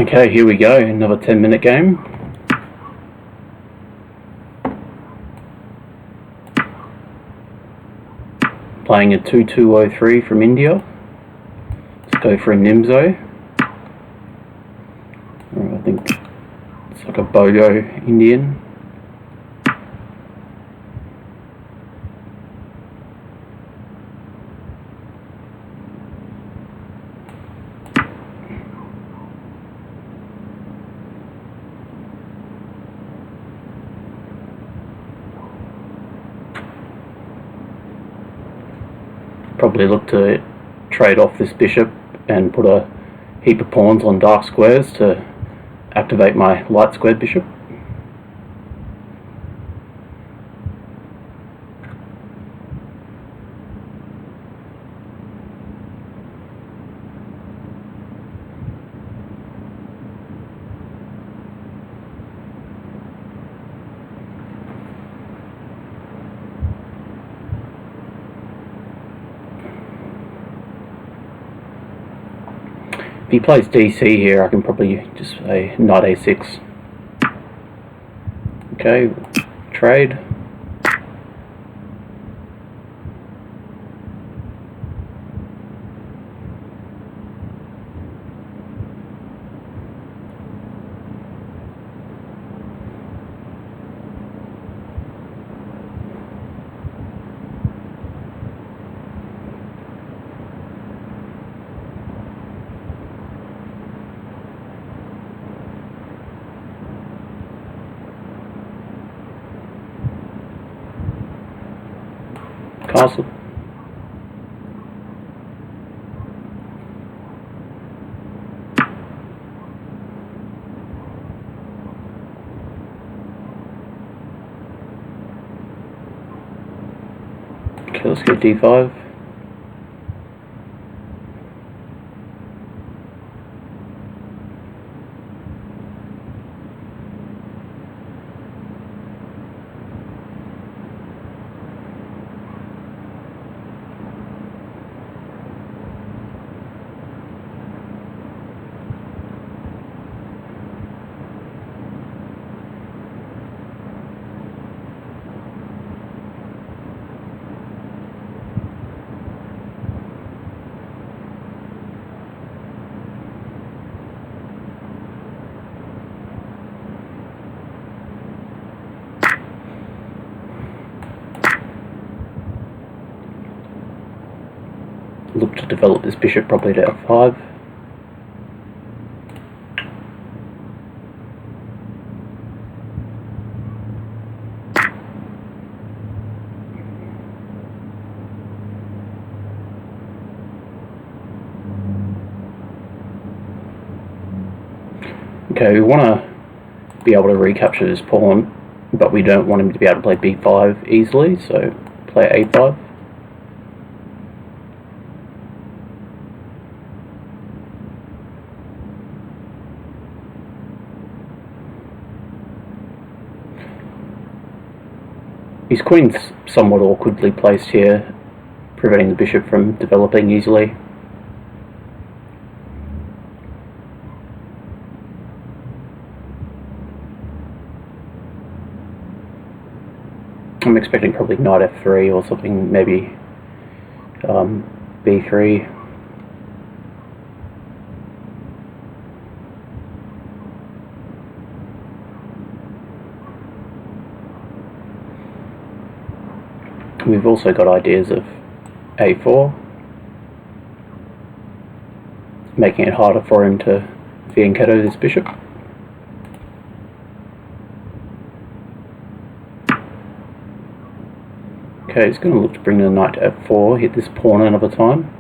Okay, here we go, another 10-minute game. Playing a 2-2-0-3 from India. Let's go for a Nimzo. I think it's like a Bogo Indian. Probably look to trade off this bishop and put a heap of pawns on dark squares to activate my light squared bishop. If he plays DC here, I can probably just say knight a6. Okay, trade. Castle. Okay, let's go d5. Look to develop this bishop properly to f5. Okay, we want to be able to recapture this pawn, but we don't want him to be able to play b5 easily, so play a5. His queen's somewhat awkwardly placed here, preventing the bishop from developing easily. I'm expecting probably knight f3 or something, maybe b3. We've also got ideas of a4, making it harder for him to fianchetto this bishop. Okay, he's going to look to bring the knight to f4, hit this pawn another time.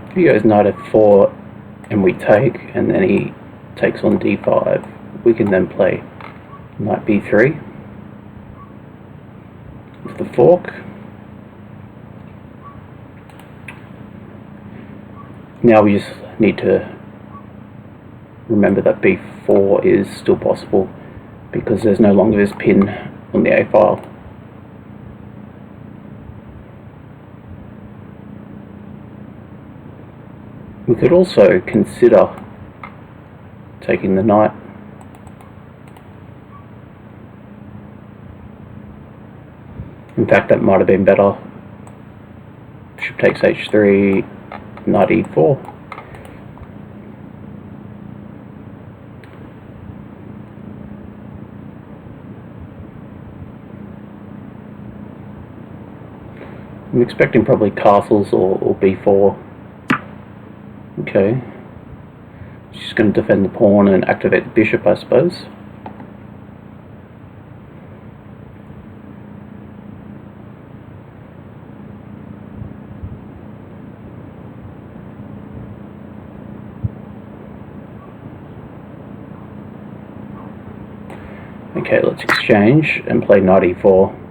If he goes knight f4 and we take, and then he takes on d5, we can then play knight b3 with the fork. Now we just need to remember that b4 is still possible because there's no longer this pin on the A file. We could also consider taking the knight. In fact, that might have been better. Bishop takes h3, knight e4. I'm expecting probably castles or b4. Okay. She's going to defend the pawn and activate the bishop, I suppose. Okay, let's exchange and play knight e4.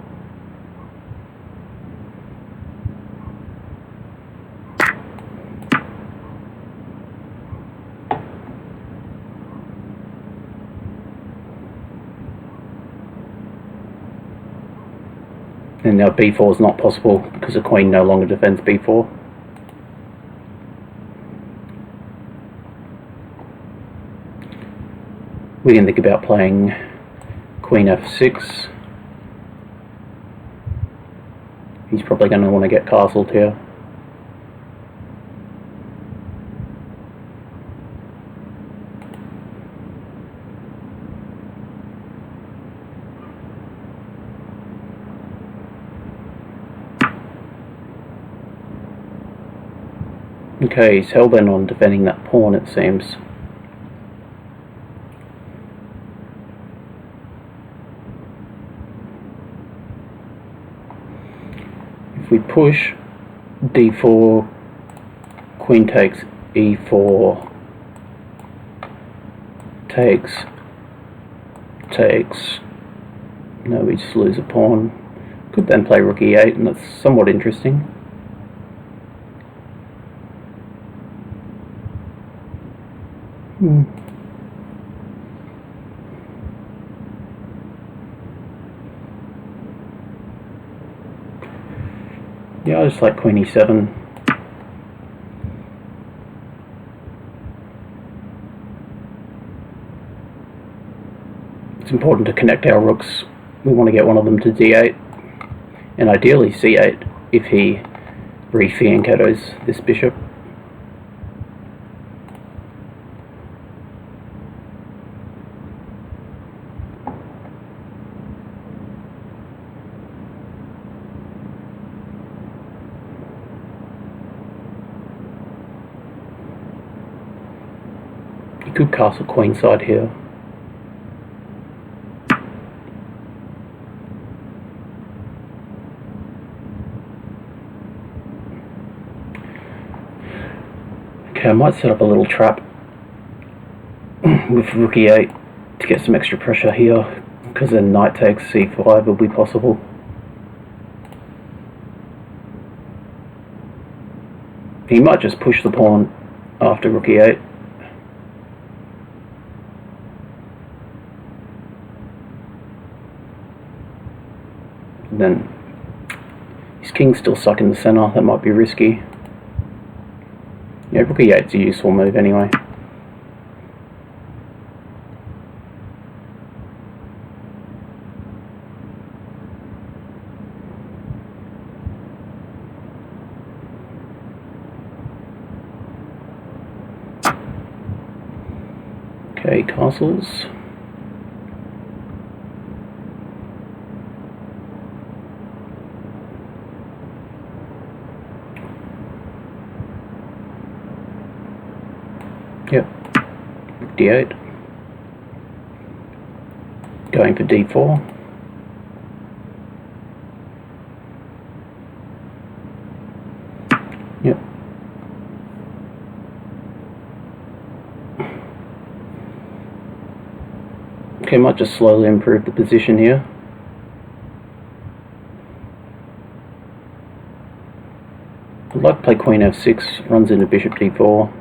And now b4 is not possible because the queen no longer defends b4. We can think about playing queen f6. He's probably going to want to get castled here. Okay, he's hellbent on defending that pawn, it seems. If we push d4, queen takes e4, takes, no, we just lose a pawn. Could then play rook e8, and that's somewhat interesting. Yeah, I just like queen e7. It's important to connect our rooks. We want to get one of them to d8, and ideally c8 if he re-fianchettos this bishop. Could castle queenside here. Okay, I might set up a little trap with rook e8 to get some extra pressure here, because then knight takes c5 will be possible. He might just push the pawn after rook e8. Then his king's still stuck in the center. That might be risky. Yeah, rook e8's a useful move anyway. Okay, castles. Yep, d8, going for d4, yep, okay, might just slowly improve the position here. I'd like to play queen f6, runs into bishop d4.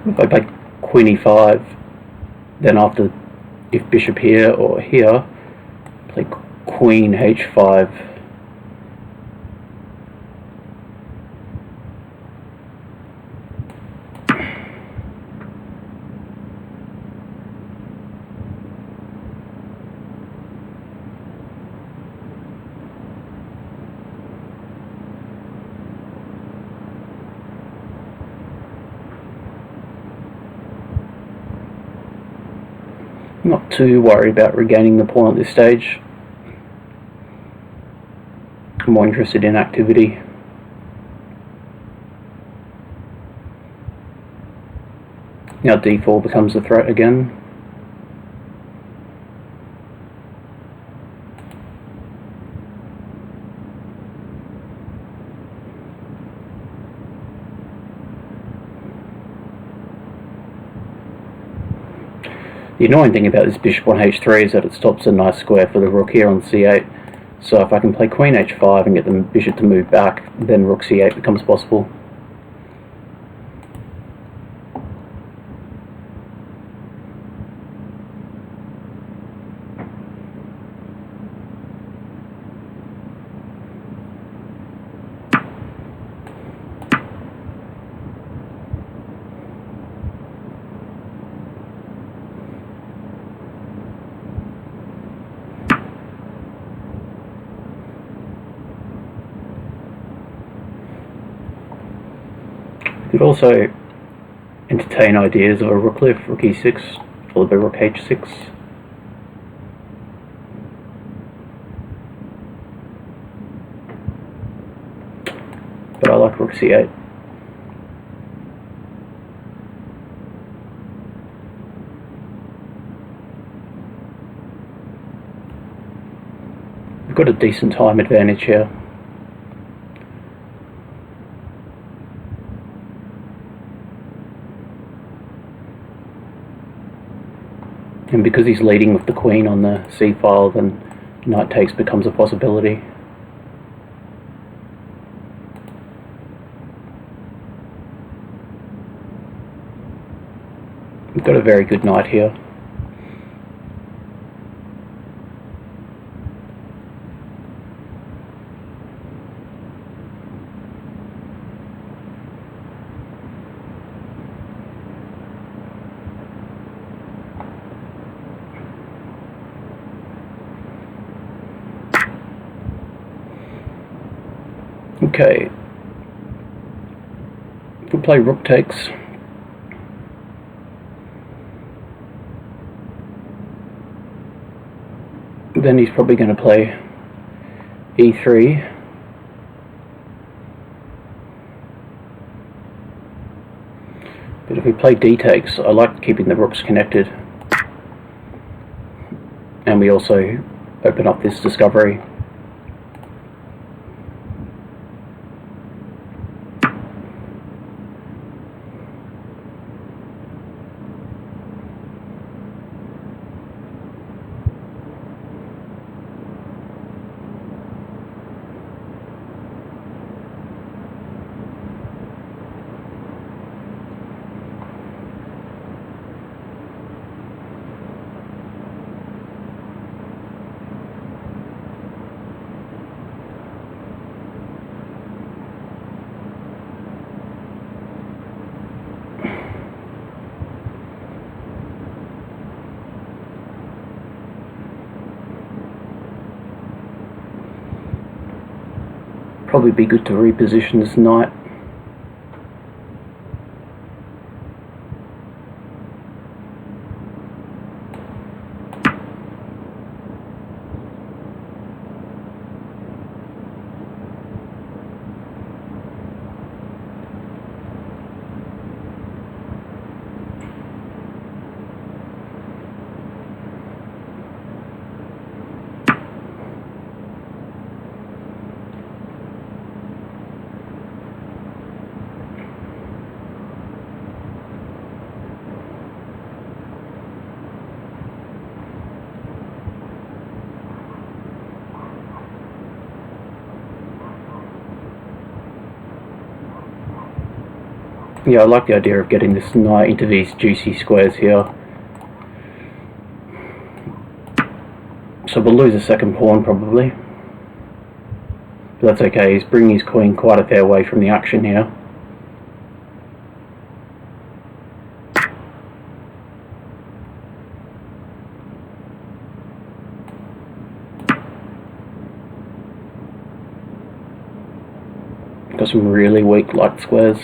If I play queen e5, then after, if bishop here or here, play queen h5. I'm not too worried about regaining the pawn at this stage. I'm more interested in activity. Now d4 becomes a threat again. The annoying thing about this bishop on h3 is that it stops a nice square for the rook here on c8. So if I can play queen h5 and get the bishop to move back, then rook c8 becomes possible. You could also entertain ideas of a rook lift, rook e6, followed by rook h6. But I like rook c8. We've got a decent time advantage here. And because he's leading with the queen on the c-file, then knight takes becomes a possibility. We've got a very good knight here. Okay, if we play rook takes, then he's probably going to play e3. But if we play d takes, I like keeping the rooks connected. And we also open up this discovery. Probably be good to reposition this knight. Yeah, I like the idea of getting this knight into these juicy squares here. So we'll lose a second pawn probably. But that's okay, he's bringing his queen quite a fair way from the action here. Got some really weak light squares.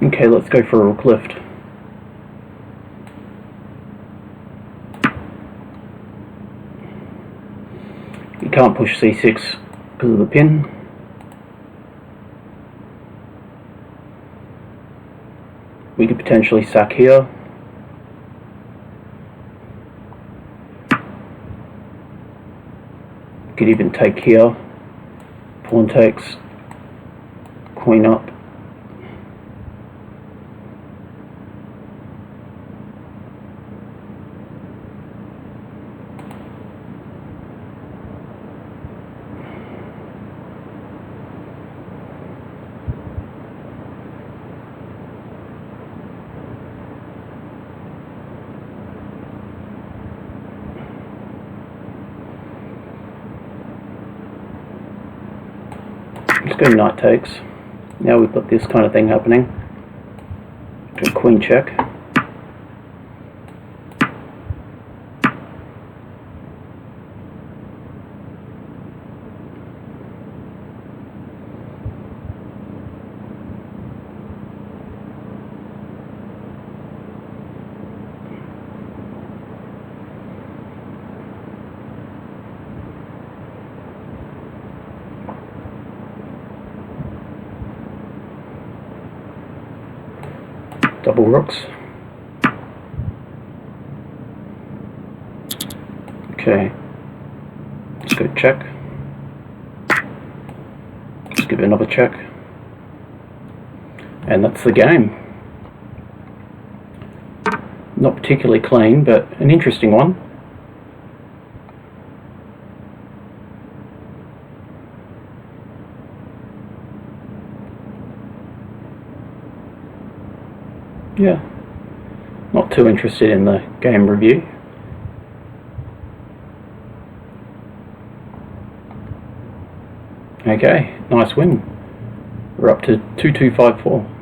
Okay, let's go for a rook lift. You can't push c6 because of the pin. We could potentially sack here. Could even take here. Pawn takes. Queen up. Let's go knight takes. Now we've got this kind of thing happening. Go queen check. Double rooks. Okay, let's go check. Let's give it another check. And that's the game. Not particularly clean, but an interesting one. Yeah, not too interested in the game review. Okay, nice win. We're up to 2254.